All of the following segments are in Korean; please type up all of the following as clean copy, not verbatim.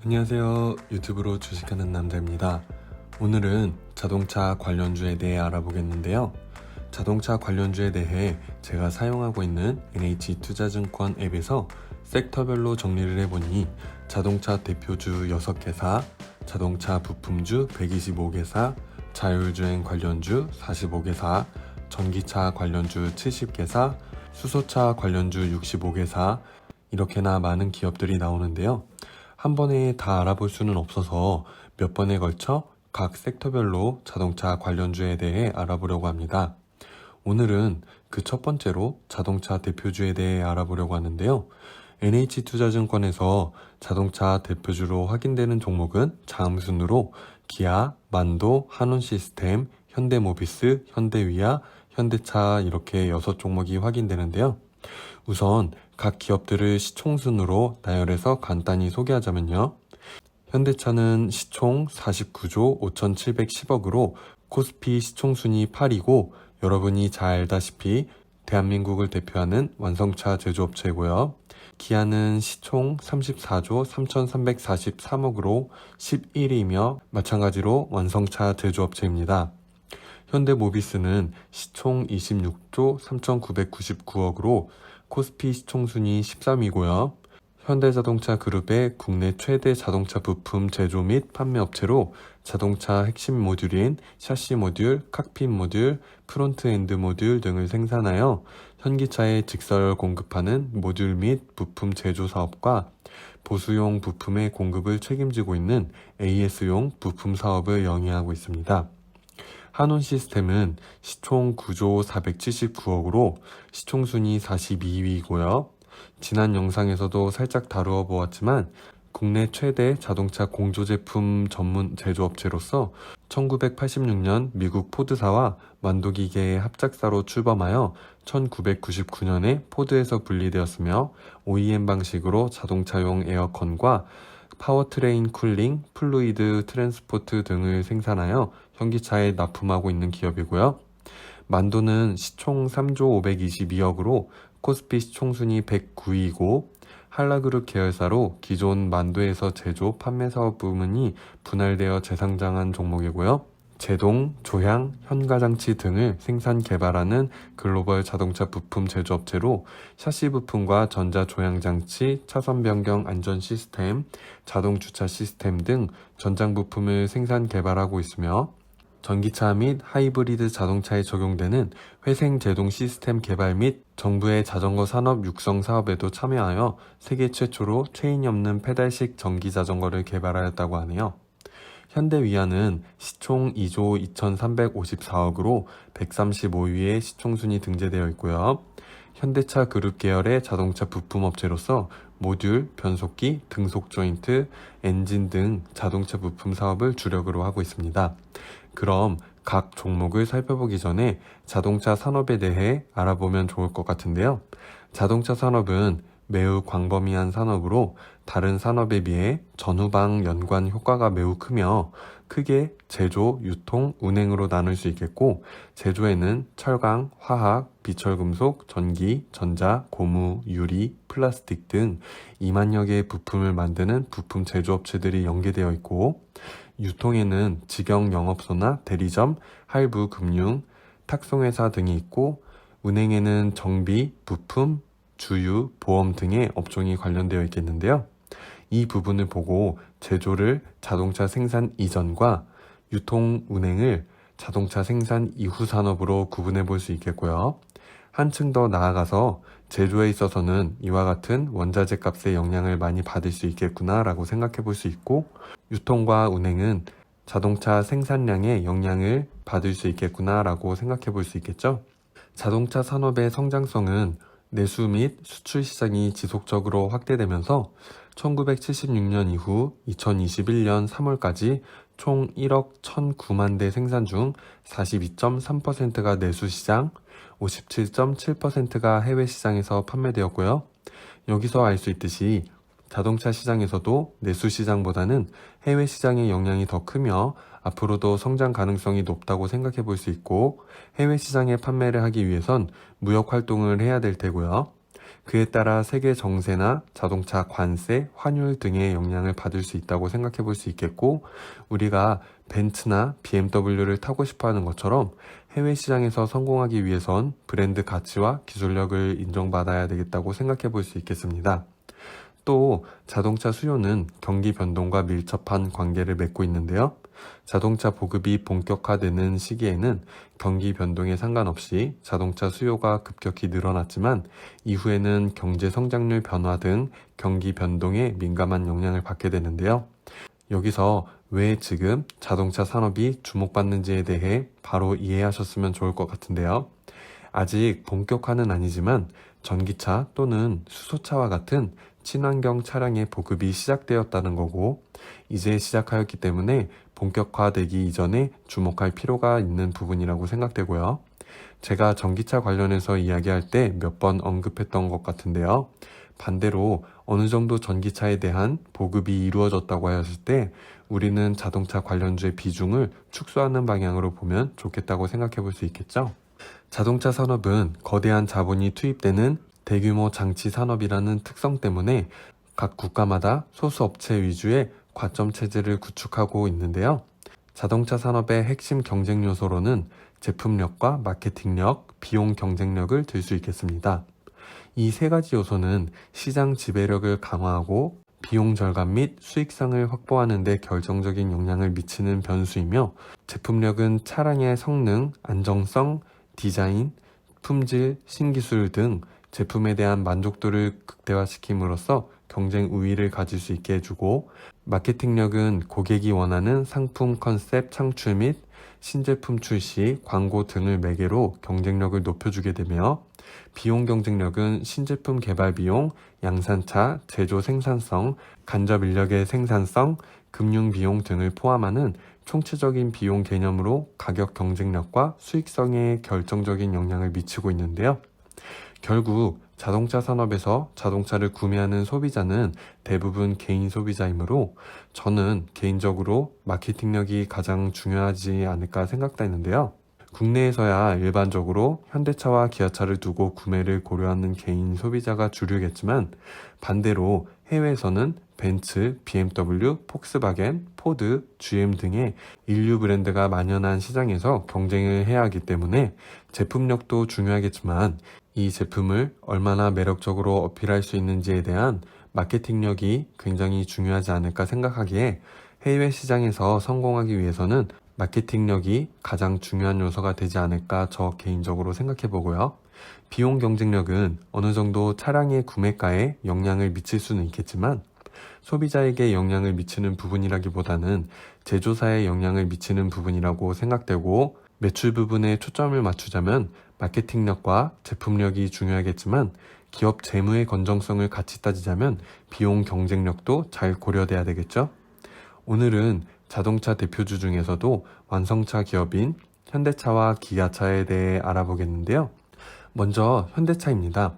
안녕하세요. 유튜브로 주식하는 남자입니다. 오늘은 자동차 관련주에 대해 알아보겠는데요. 자동차 관련주에 대해 제가 사용하고 있는 NH투자증권 앱에서 섹터별로 정리를 해보니 자동차 대표주 6개사, 자동차 부품주 125개사, 자율주행 관련주 45개사, 전기차 관련주 70개사, 수소차 관련주 65개사, 이렇게나 많은 기업들이 나오는데요. 한 번에 다 알아볼 수는 없어서 몇 번에 걸쳐 각 섹터별로 자동차 관련주에 대해 알아보려고 합니다. 오늘은 그 첫 번째로 자동차 대표주에 대해 알아보려고 하는데요. NH투자증권에서 자동차 대표주로 확인되는 종목은 다음 순으로 기아, 만도, 한온시스템, 현대모비스, 현대위아, 현대차 이렇게 6종목이 확인되는데요. 우선 각 기업들을 시총순으로 나열해서 간단히 소개하자면요. 현대차는 시총 49조 5,710억으로 코스피 시총순위 8위고 여러분이 잘 알다시피 대한민국을 대표하는 완성차 제조업체고요. 기아는 시총 34조 3,343억으로 11위이며 마찬가지로 완성차 제조업체입니다. 현대모비스는 시총 26조 3,999억으로 코스피 시총순위 13위고요. 현대자동차 그룹의 국내 최대 자동차 부품 제조 및 판매 업체로 자동차 핵심 모듈인 샤시 모듈, 칵핏 모듈, 프론트엔드 모듈 등을 생산하여 현기차에 직설 공급하는 모듈 및 부품 제조 사업과 보수용 부품의 공급을 책임지고 있는 AS용 부품 사업을 영위하고 있습니다. 한온시스템은 시총 9조 479억으로 시총순위 42위이고요. 지난 영상에서도 살짝 다루어 보았지만 국내 최대 자동차 공조제품 전문 제조업체로서 1986년 미국 포드사와 만도기계의 합작사로 출범하여 1999년에 포드에서 분리되었으며 OEM 방식으로 자동차용 에어컨과 파워트레인 쿨링, 플루이드 트랜스포트 등을 생산하여 현기차에 납품하고 있는 기업이고요. 만도는 시총 3조 522억으로 코스피 시총순위 109위이고 한라그룹 계열사로 기존 만도에서 제조, 판매 사업 부문이 분할되어 재상장한 종목이고요. 제동, 조향, 현가장치 등을 생산 개발하는 글로벌 자동차 부품 제조업체로 샤시 부품과 전자 조향장치, 차선 변경 안전 시스템, 자동 주차 시스템 등 전장 부품을 생산 개발하고 있으며 전기차 및 하이브리드 자동차에 적용되는 회생 제동 시스템 개발 및 정부의 자전거 산업 육성 사업에도 참여하여 세계 최초로 체인이 없는 페달식 전기 자전거를 개발하였다고 하네요. 현대위아는 시총 2조 2,354억으로 135위에 시총순위 등재되어 있고요. 현대차 그룹 계열의 자동차 부품업체로서 모듈, 변속기, 등속 조인트, 엔진 등 자동차 부품 사업을 주력으로 하고 있습니다. 그럼 각 종목을 살펴보기 전에 자동차 산업에 대해 알아보면 좋을 것 같은데요. 자동차 산업은 매우 광범위한 산업으로 다른 산업에 비해 전후방 연관 효과가 매우 크며 크게 제조, 유통, 운행으로 나눌 수 있겠고 제조에는 철강, 화학, 비철금속, 전기, 전자, 고무, 유리, 플라스틱 등 2만여 개의 부품을 만드는 부품 제조업체들이 연계되어 있고 유통에는 직영 영업소나 대리점, 할부, 금융, 탁송회사 등이 있고 운행에는 정비, 부품, 주유, 보험 등의 업종이 관련되어 있겠는데요. 이 부분을 보고 제조를 자동차 생산 이전과 유통, 운행을 자동차 생산 이후 산업으로 구분해 볼 수 있겠고요. 한층 더 나아가서 제조에 있어서는 이와 같은 원자재 값의 영향을 많이 받을 수 있겠구나 라고 생각해 볼 수 있고 유통과 운행은 자동차 생산량의 영향을 받을 수 있겠구나 라고 생각해 볼 수 있겠죠. 자동차 산업의 성장성은 내수 및 수출 시장이 지속적으로 확대되면서 1976년 이후 2021년 3월까지 총 1억 1,009만 대 생산 중 42.3%가 내수 시장, 57.7%가 해외 시장에서 판매되었고요. 여기서 알 수 있듯이 자동차 시장에서도 내수 시장보다는 해외 시장의 영향이 더 크며 앞으로도 성장 가능성이 높다고 생각해 볼 수 있고 해외 시장에 판매를 하기 위해선 무역 활동을 해야 될 테고요. 그에 따라 세계 정세나 자동차 관세, 환율 등의 영향을 받을 수 있다고 생각해 볼 수 있겠고, 우리가 벤츠나 BMW를 타고 싶어 하는 것처럼 해외 시장에서 성공하기 위해선 브랜드 가치와 기술력을 인정받아야 되겠다고 생각해 볼 수 있겠습니다. 또 자동차 수요는 경기 변동과 밀접한 관계를 맺고 있는데요. 자동차 보급이 본격화되는 시기에는 경기 변동에 상관없이 자동차 수요가 급격히 늘어났지만 이후에는 경제 성장률 변화 등 경기 변동에 민감한 영향을 받게 되는데요. 여기서 왜 지금 자동차 산업이 주목받는지에 대해 바로 이해하셨으면 좋을 것 같은데요. 아직 본격화는 아니지만 전기차 또는 수소차와 같은 친환경 차량의 보급이 시작되었다는 거고, 이제 시작하였기 때문에 본격화되기 이전에 주목할 필요가 있는 부분이라고 생각되고요. 제가 전기차 관련해서 이야기할 때 몇 번 언급했던 것 같은데요. 반대로 어느 정도 전기차에 대한 보급이 이루어졌다고 하였을 때 우리는 자동차 관련주의 비중을 축소하는 방향으로 보면 좋겠다고 생각해 볼 수 있겠죠. 자동차 산업은 거대한 자본이 투입되는 대규모 장치 산업이라는 특성 때문에 각 국가마다 소수 업체 위주의 과점 체제를 구축하고 있는데요. 자동차 산업의 핵심 경쟁 요소로는 제품력과 마케팅력, 비용 경쟁력을 들 수 있겠습니다. 이 세 가지 요소는 시장 지배력을 강화하고 비용 절감 및 수익성을 확보하는 데 결정적인 영향을 미치는 변수이며, 제품력은 차량의 성능, 안정성, 디자인, 품질, 신기술 등 제품에 대한 만족도를 극대화시킴으로써 경쟁 우위를 가질 수 있게 해주고, 마케팅력은 고객이 원하는 상품 컨셉 창출 및 신제품 출시, 광고 등을 매개로 경쟁력을 높여주게 되며, 비용 경쟁력은 신제품 개발 비용, 양산차, 제조 생산성, 간접 인력의 생산성, 금융 비용 등을 포함하는 총체적인 비용 개념으로 가격 경쟁력과 수익성에 결정적인 영향을 미치고 있는데요. 결국 자동차 산업에서 자동차를 구매하는 소비자는 대부분 개인 소비자이므로 저는 개인적으로 마케팅력이 가장 중요하지 않을까 생각되는데요. 국내에서야 일반적으로 현대차와 기아차를 두고 구매를 고려하는 개인 소비자가 주류겠지만, 반대로 해외에서는 벤츠, BMW, 폭스바겐, 포드, GM 등의 인류 브랜드가 만연한 시장에서 경쟁을 해야 하기 때문에 제품력도 중요하겠지만 이 제품을 얼마나 매력적으로 어필할 수 있는지에 대한 마케팅력이 굉장히 중요하지 않을까 생각하기에, 해외 시장에서 성공하기 위해서는 마케팅력이 가장 중요한 요소가 되지 않을까 저 개인적으로 생각해 보고요. 비용 경쟁력은 어느 정도 차량의 구매가에 영향을 미칠 수는 있겠지만 소비자에게 영향을 미치는 부분이라기보다는 제조사에 영향을 미치는 부분이라고 생각되고, 매출 부분에 초점을 맞추자면 마케팅력과 제품력이 중요하겠지만 기업 재무의 건전성을 같이 따지자면 비용 경쟁력도 잘 고려돼야 되겠죠. 오늘은 자동차 대표주 중에서도 완성차 기업인 현대차와 기아차에 대해 알아보겠는데요. 먼저 현대차입니다.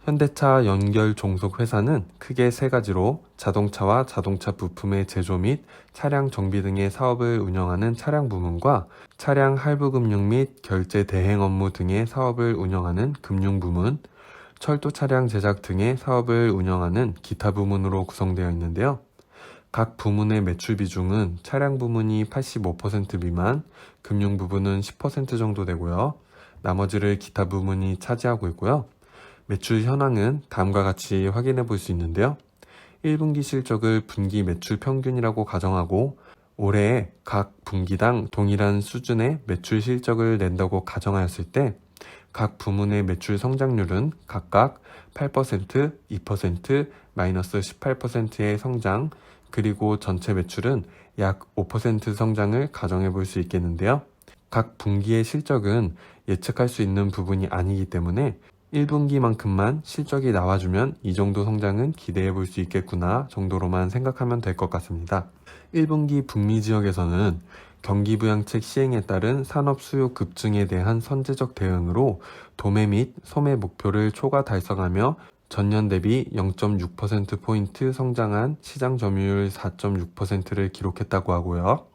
현대차 연결 종속 회사는 크게 세 가지로 자동차와 자동차 부품의 제조 및 차량 정비 등의 사업을 운영하는 차량 부문과 차량 할부 금융 및 결제 대행 업무 등의 사업을 운영하는 금융 부문, 철도 차량 제작 등의 사업을 운영하는 기타 부문으로 구성되어 있는데요. 각 부문의 매출 비중은 차량 부문이 85% 미만, 금융 부분은 10% 정도 되고요. 나머지를 기타 부문이 차지하고 있고요. 매출 현황은 다음과 같이 확인해 볼 수 있는데요. 1분기 실적을 분기 매출 평균이라고 가정하고 올해 각 분기당 동일한 수준의 매출 실적을 낸다고 가정하였을 때 각 부문의 매출 성장률은 각각 8%, 2%, 마이너스 18%의 성장, 그리고 전체 매출은 약 5% 성장을 가정해 볼 수 있겠는데요. 각 분기의 실적은 예측할 수 있는 부분이 아니기 때문에 1분기만큼만 실적이 나와주면 이 정도 성장은 기대해 볼 수 있겠구나 정도로만 생각하면 될 것 같습니다. 1분기 북미 지역에서는 경기부양책 시행에 따른 산업 수요 급증에 대한 선제적 대응으로 도매 및 소매 목표를 초과 달성하며 전년 대비 0.6%포인트 성장한 시장 점유율 4.6%를 기록했다고 하고요.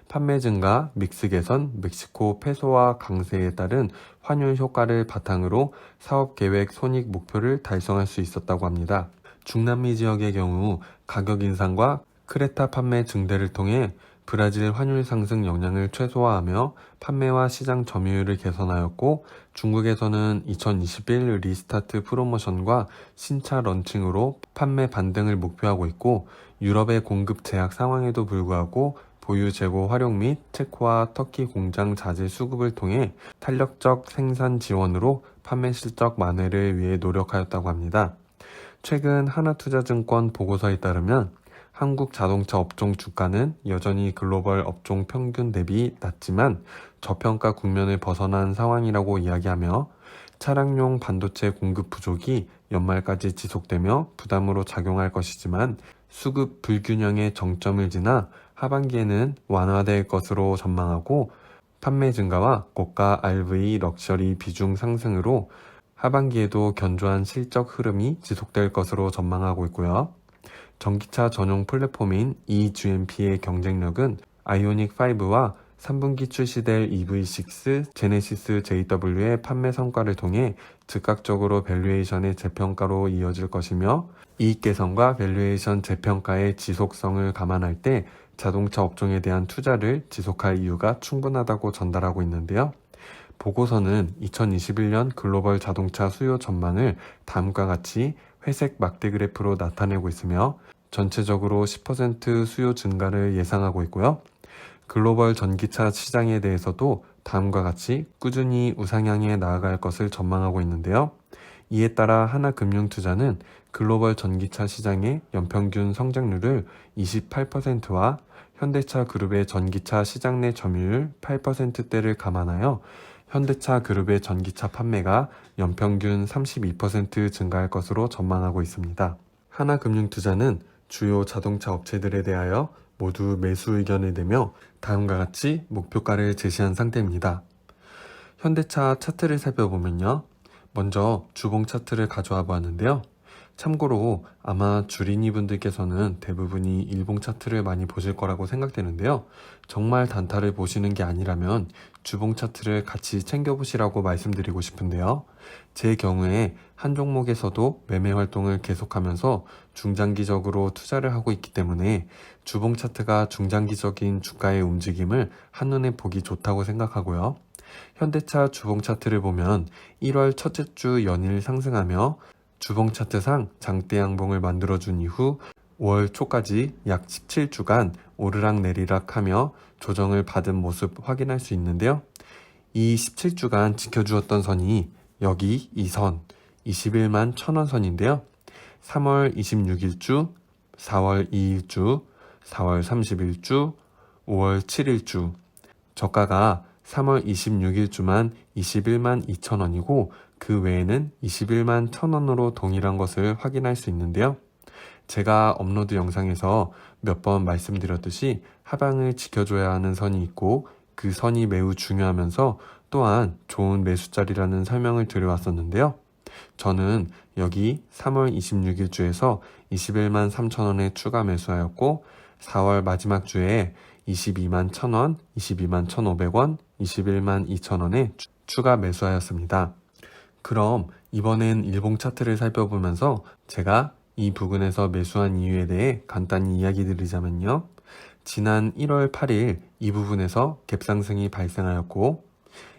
판매 증가, 믹스 개선, 멕시코 페소화 강세에 따른 환율 효과를 바탕으로 사업 계획 손익 목표를 달성할 수 있었다고 합니다. 중남미 지역의 경우 가격 인상과 크레타 판매 증대를 통해 브라질 환율 상승 영향을 최소화하며 판매와 시장 점유율을 개선하였고, 중국에서는 2021 리스타트 프로모션과 신차 런칭으로 판매 반등을 목표하고 있고, 유럽의 공급 제약 상황에도 불구하고 보유 재고 활용 및 체코와 터키 공장 자재 수급을 통해 탄력적 생산 지원으로 판매 실적 만회를 위해 노력하였다고 합니다. 최근 하나투자증권 보고서에 따르면 한국 자동차 업종 주가는 여전히 글로벌 업종 평균 대비 낮지만 저평가 국면을 벗어난 상황이라고 이야기하며, 차량용 반도체 공급 부족이 연말까지 지속되며 부담으로 작용할 것이지만 수급 불균형의 정점을 지나 하반기에는 완화될 것으로 전망하고, 판매 증가와 고가 RV 럭셔리 비중 상승으로 하반기에도 견조한 실적 흐름이 지속될 것으로 전망하고 있고요. 전기차 전용 플랫폼인 eGMP의 경쟁력은 아이오닉5와 3분기 출시될 EV6 제네시스 JW의 판매 성과를 통해 즉각적으로 밸류에이션의 재평가로 이어질 것이며, 이익 개선과 밸류에이션 재평가의 지속성을 감안할 때 자동차 업종에 대한 투자를 지속할 이유가 충분하다고 전달하고 있는데요. 보고서는 2021년 글로벌 자동차 수요 전망을 다음과 같이 회색 막대 그래프로 나타내고 있으며, 전체적으로 10% 수요 증가를 예상하고 있고요. 글로벌 전기차 시장에 대해서도 다음과 같이 꾸준히 우상향에 나아갈 것을 전망하고 있는데요. 이에 따라 하나금융투자는 글로벌 전기차 시장의 연평균 성장률을 28%와 현대차 그룹의 전기차 시장 내 점유율 8%대를 감안하여 현대차 그룹의 전기차 판매가 연평균 32% 증가할 것으로 전망하고 있습니다. 하나금융투자는 주요 자동차 업체들에 대하여 모두 매수 의견을 내며 다음과 같이 목표가를 제시한 상태입니다. 현대차 차트를 살펴보면요. 먼저 주봉 차트를 가져와 보았는데요. 참고로 아마 주린이 분들께서는 대부분이 일봉 차트를 많이 보실 거라고 생각되는데요. 정말 단타를 보시는 게 아니라면 주봉 차트를 같이 챙겨보시라고 말씀드리고 싶은데요. 제 경우에 한 종목에서도 매매 활동을 계속하면서 중장기적으로 투자를 하고 있기 때문에 주봉 차트가 중장기적인 주가의 움직임을 한눈에 보기 좋다고 생각하고요. 현대차 주봉 차트를 보면 1월 첫째 주 연일 상승하며 주봉 차트상 장대 양봉을 만들어준 이후 5월 초까지 약 17주간 오르락 내리락 하며 조정을 받은 모습 확인할 수 있는데요. 이 17주간 지켜주었던 선이 여기 이 선, 21만 1000원 선인데요. 3월 26일주, 4월 2일주, 4월 30일주, 5월 7일주, 저가가 3월 26일주만 21만 2천원이고 그 외에는 21만 1000원으로 동일한 것을 확인할 수 있는데요. 제가 업로드 영상에서 몇 번 말씀드렸듯이 하방을 지켜줘야 하는 선이 있고 그 선이 매우 중요하면서 또한 좋은 매수자리라는 설명을 드려왔었는데요. 저는 여기 3월 26일주에서 21만 3천원에 추가 매수하였고 4월 마지막 주에 22만 1000원, 22만 1500원, 21만 2000원에 추가 매수하였습니다. 그럼 이번엔 일봉 차트를 살펴보면서 제가 이 부근에서 매수한 이유에 대해 간단히 이야기 드리자면요. 지난 1월 8일 이 부분에서 갭상승이 발생하였고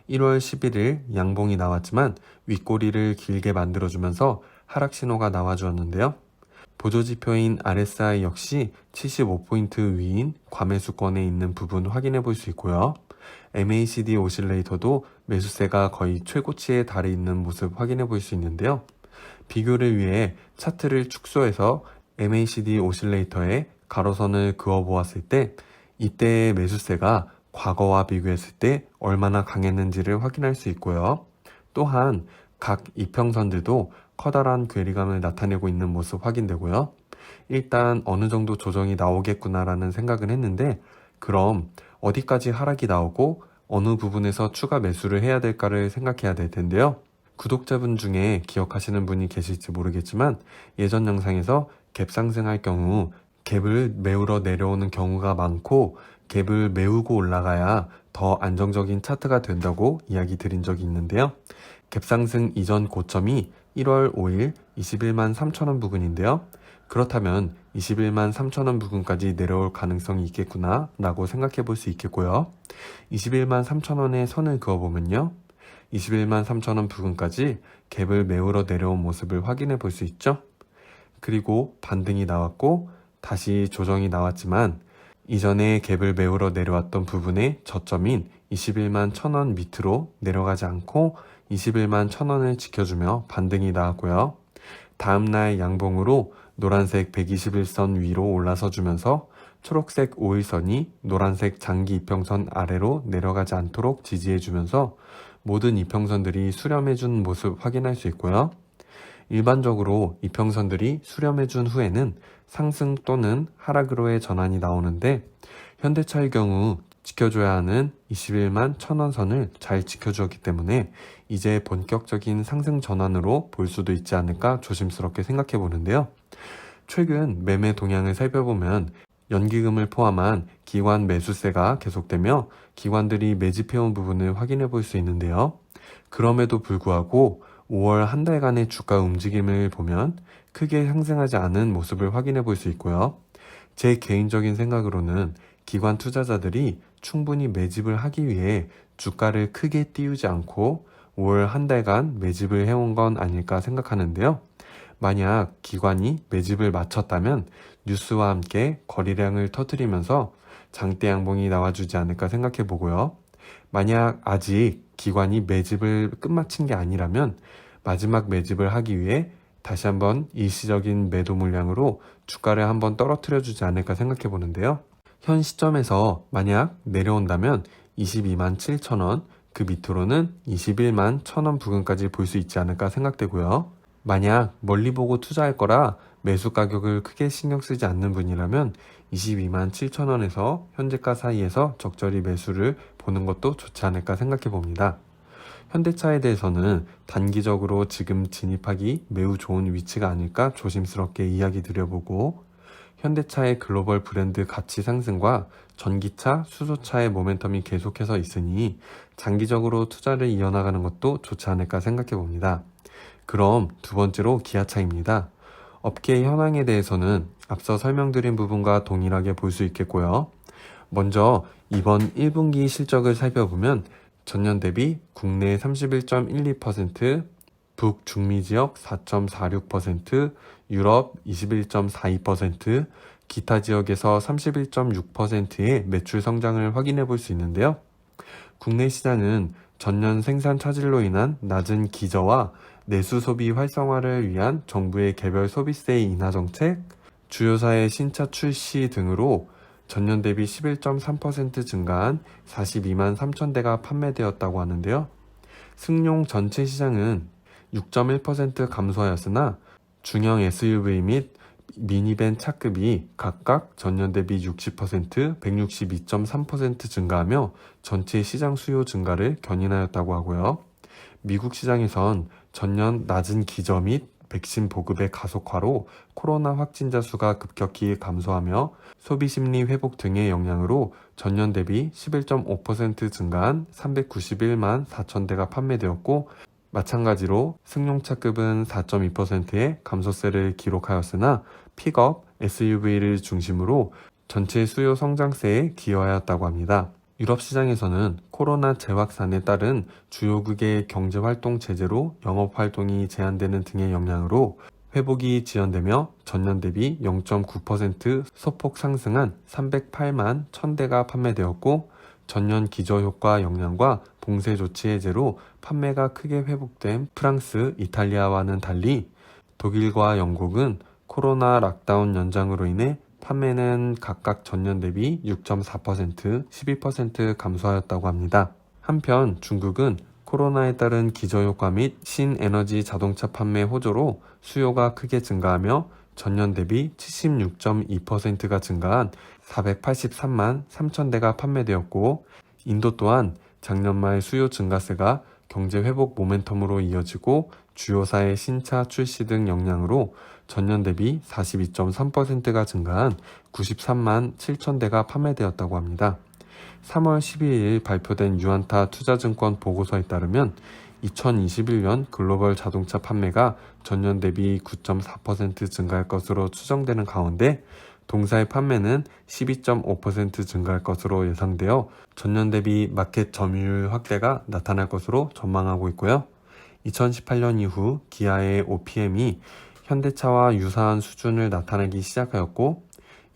1월 11일 양봉이 나왔지만 윗꼬리를 길게 만들어주면서 하락 신호가 나와주었는데요. 보조지표인 RSI 역시 75포인트 위인 과매수권에 있는 부분 확인해 볼 수 있고요. MACD 오실레이터도 매수세가 거의 최고치에 달해 있는 모습 확인해 볼 수 있는데요. 비교를 위해 차트를 축소해서 MACD 오실레이터에 가로선을 그어 보았을 때 이때의 매수세가 과거와 비교했을 때 얼마나 강했는지를 확인할 수 있고요. 또한 각 이평선들도 커다란 괴리감을 나타내고 있는 모습 확인되고요. 일단 어느 정도 조정이 나오겠구나라는 생각은 했는데 그럼 어디까지 하락이 나오고 어느 부분에서 추가 매수를 해야 될까를 생각해야 될 텐데요. 구독자분 중에 기억하시는 분이 계실지 모르겠지만 예전 영상에서 갭 상승할 경우 갭을 메우러 내려오는 경우가 많고 갭을 메우고 올라가야 더 안정적인 차트가 된다고 이야기 드린 적이 있는데요. 갭 상승 이전 고점이 1월 5일 21만 3천원 부근인데요. 그렇다면 21만 3천원 부근까지 내려올 가능성이 있겠구나 라고 생각해 볼 수 있겠고요. 21만 3천원에 선을 그어보면요. 21만 3천원 부근까지 갭을 메우러 내려온 모습을 확인해 볼 수 있죠. 그리고 반등이 나왔고 다시 조정이 나왔지만 이전에 갭을 메우러 내려왔던 부분의 저점인 21만 1천원 밑으로 내려가지 않고 21만 1천원을 지켜주며 반등이 나왔고요. 다음날 양봉으로 노란색 121선 위로 올라서 주면서 초록색 5일선이 노란색 장기 이평선 아래로 내려가지 않도록 지지해주면서 모든 이평선들이 수렴해준 모습 확인할 수 있고요. 일반적으로 이평선들이 수렴해준 후에는 상승 또는 하락으로의 전환이 나오는데 현대차의 경우 지켜줘야 하는 21만 1천원 선을 잘 지켜주었기 때문에 이제 본격적인 상승 전환으로 볼 수도 있지 않을까 조심스럽게 생각해 보는데요. 최근 매매 동향을 살펴보면 연기금을 포함한 기관 매수세가 계속되며 기관들이 매집해온 부분을 확인해 볼 수 있는데요. 그럼에도 불구하고 5월 한 달간의 주가 움직임을 보면 크게 상승하지 않은 모습을 확인해 볼 수 있고요. 제 개인적인 생각으로는 기관 투자자들이 충분히 매집을 하기 위해 주가를 크게 띄우지 않고 5월 한 달간 매집을 해온 건 아닐까 생각하는데요. 만약 기관이 매집을 마쳤다면 뉴스와 함께 거래량을 터뜨리면서 장대 양봉이 나와주지 않을까 생각해 보고요. 만약 아직 기관이 매집을 끝마친 게 아니라면 마지막 매집을 하기 위해 다시 한번 일시적인 매도 물량으로 주가를 한번 떨어뜨려 주지 않을까 생각해 보는데요. 현 시점에서 만약 내려온다면 22만 7천원, 그 밑으로는 21만 1천원 부근까지 볼 수 있지 않을까 생각되고요. 만약 멀리 보고 투자할 거라 매수 가격을 크게 신경 쓰지 않는 분이라면 22만 7천원에서 현재가 사이에서 적절히 매수를 보는 것도 좋지 않을까 생각해 봅니다. 현대차에 대해서는 단기적으로 지금 진입하기 매우 좋은 위치가 아닐까 조심스럽게 이야기 드려보고 현대차의 글로벌 브랜드 가치 상승과 전기차, 수소차의 모멘텀이 계속해서 있으니 장기적으로 투자를 이어나가는 것도 좋지 않을까 생각해 봅니다. 그럼 두 번째로 기아차입니다. 업계 현황에 대해서는 앞서 설명드린 부분과 동일하게 볼 수 있겠고요. 먼저 이번 1분기 실적을 살펴보면 전년 대비 국내 31.12%, 북중미 지역 4.46%, 유럽 21.42%, 기타 지역에서 31.6%의 매출 성장을 확인해 볼 수 있는데요. 국내 시장은 전년 생산 차질로 인한 낮은 기저와 내수 소비 활성화를 위한 정부의 개별 소비세 인하 정책, 주요사의 신차 출시 등으로 전년 대비 11.3% 증가한 42만 3천 대가 판매되었다고 하는데요. 승용 전체 시장은 6.1% 감소하였으나 중형 SUV 및 미니밴 차급이 각각 전년 대비 60%, 162.3% 증가하며 전체 시장 수요 증가를 견인하였다고 하고요. 미국 시장에선 전년 낮은 기저 및 백신 보급의 가속화로 코로나 확진자 수가 급격히 감소하며 소비심리 회복 등의 영향으로 전년 대비 11.5% 증가한 391만 4천 대가 판매되었고 마찬가지로 승용차급은 4.2%의 감소세를 기록하였으나 픽업, SUV를 중심으로 전체 수요 성장세에 기여하였다고 합니다. 유럽 시장에서는 코로나 재확산에 따른 주요국의 경제활동 제재로 영업활동이 제한되는 등의 영향으로 회복이 지연되며 전년 대비 0.9% 소폭 상승한 308만 1000대가 판매되었고 전년 기저효과 영향과 봉쇄 조치 해제로 판매가 크게 회복된 프랑스, 이탈리아와는 달리 독일과 영국은 코로나 락다운 연장으로 인해 판매는 각각 전년 대비 6.4%, 12% 감소하였다고 합니다. 한편 중국은 코로나에 따른 기저효과 및 신에너지 자동차 판매 호조로 수요가 크게 증가하며 전년 대비 76.2%가 증가한 483만 3천 대가 판매되었고 인도 또한 작년 말 수요 증가세가 경제 회복 모멘텀으로 이어지고 주요사의 신차 출시 등 영향으로 전년 대비 42.3%가 증가한 93만 7천 대가 판매되었다고 합니다. 3월 12일 발표된 유안타 투자증권 보고서에 따르면 2021년 글로벌 자동차 판매가 전년 대비 9.4% 증가할 것으로 추정되는 가운데 동사의 판매는 12.5% 증가할 것으로 예상되어 전년 대비 마켓 점유율 확대가 나타날 것으로 전망하고 있고요. 2018년 이후 기아의 OPM이 현대차와 유사한 수준을 나타내기 시작하였고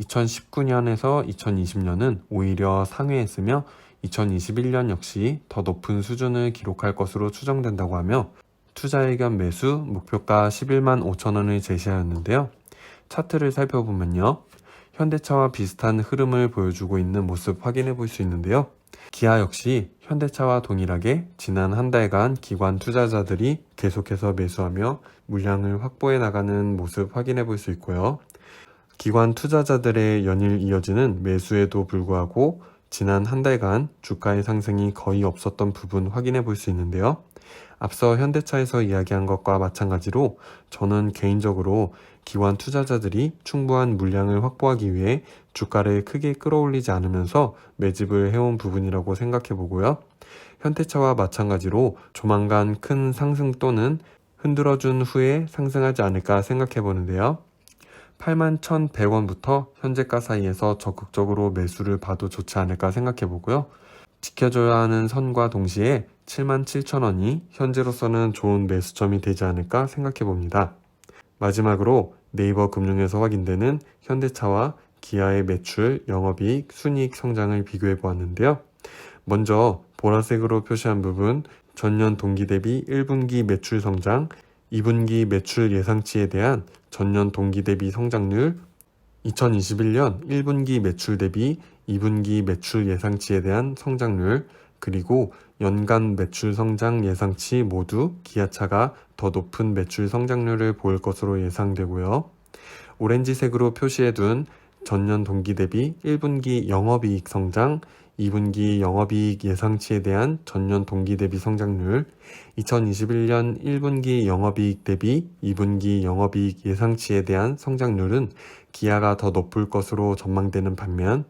2019년에서 2020년은 오히려 상회했으며 2021년 역시 더 높은 수준을 기록할 것으로 추정된다고 하며 투자 의견 매수 목표가 11만 5천 원을 제시하였는데요. 차트를 살펴보면요. 현대차와 비슷한 흐름을 보여주고 있는 모습 확인해 볼 수 있는데요. 기아 역시 현대차와 동일하게 지난 한 달간 기관 투자자들이 계속해서 매수하며 물량을 확보해 나가는 모습 확인해 볼 수 있고요. 기관 투자자들의 연일 이어지는 매수에도 불구하고 지난 한 달간 주가의 상승이 거의 없었던 부분 확인해 볼 수 있는데요. 앞서 현대차에서 이야기한 것과 마찬가지로 저는 개인적으로 기관 투자자들이 충분한 물량을 확보하기 위해 주가를 크게 끌어올리지 않으면서 매집을 해온 부분이라고 생각해 보고요. 현대차와 마찬가지로 조만간 큰 상승 또는 흔들어준 후에 상승하지 않을까 생각해 보는데요. 81,100원부터 현재가 사이에서 적극적으로 매수를 봐도 좋지 않을까 생각해 보고요. 지켜줘야 하는 선과 동시에 77,000원이 현재로서는 좋은 매수점이 되지 않을까 생각해 봅니다. 마지막으로 네이버 금융에서 확인되는 현대차와 기아의 매출, 영업이익, 순이익 성장을 비교해 보았는데요. 먼저 보라색으로 표시한 부분 전년 동기 대비 1분기 매출 성장, 2분기 매출 예상치에 대한 전년 동기 대비 성장률, 2021년 1분기 매출 대비 2분기 매출 예상치에 대한 성장률, 그리고 연간 매출 성장 예상치 모두 기아차가 더 높은 매출 성장률을 보일 것으로 예상되고요. 오렌지색으로 표시해둔 전년 동기 대비 1분기 영업이익 성장, 2분기 영업이익 예상치에 대한 전년 동기 대비 성장률, 2021년 1분기 영업이익 대비 2분기 영업이익 예상치에 대한 성장률은 기아가 더 높을 것으로 전망되는 반면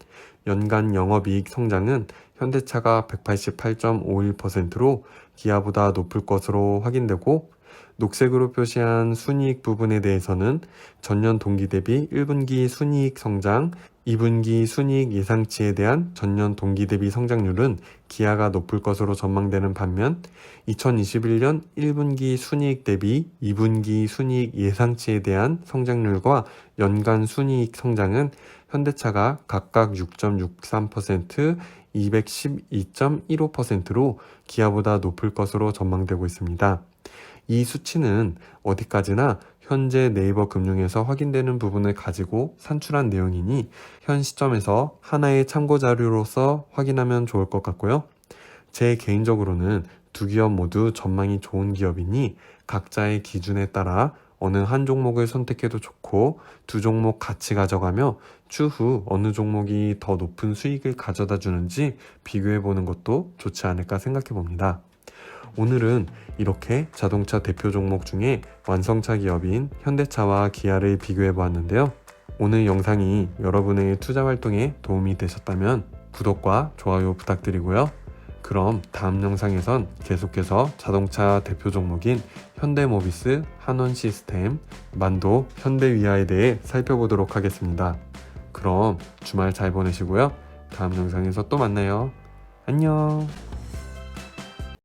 연간 영업이익 성장은 현대차가 188.51%로 기아보다 높을 것으로 확인되고 녹색으로 표시한 순이익 부분에 대해서는 전년 동기 대비 1분기 순이익 성장, 2분기 순이익 예상치에 대한 전년 동기 대비 성장률은 기아가 높을 것으로 전망되는 반면 2021년 1분기 순이익 대비 2분기 순이익 예상치에 대한 성장률과 연간 순이익 성장은 현대차가 각각 6.63%, 212.15%로 기아보다 높을 것으로 전망되고 있습니다. 이 수치는 어디까지나 현재 네이버 금융에서 확인되는 부분을 가지고 산출한 내용이니 현 시점에서 하나의 참고 자료로서 확인하면 좋을 것 같고요. 제 개인적으로는 두 기업 모두 전망이 좋은 기업이니 각자의 기준에 따라 어느 한 종목을 선택해도 좋고 두 종목 같이 가져가며 추후 어느 종목이 더 높은 수익을 가져다 주는지 비교해 보는 것도 좋지 않을까 생각해 봅니다. 오늘은 이렇게 자동차 대표 종목 중에 완성차 기업인 현대차와 기아를 비교해 보았는데요. 오늘 영상이 여러분의 투자 활동에 도움이 되셨다면 구독과 좋아요 부탁드리고요. 그럼 다음 영상에선 계속해서 자동차 대표 종목인 현대모비스, 한원시스템, 만도, 현대위아에 대해 살펴보도록 하겠습니다. 그럼 주말 잘 보내시고요. 다음 영상에서 또 만나요. 안녕.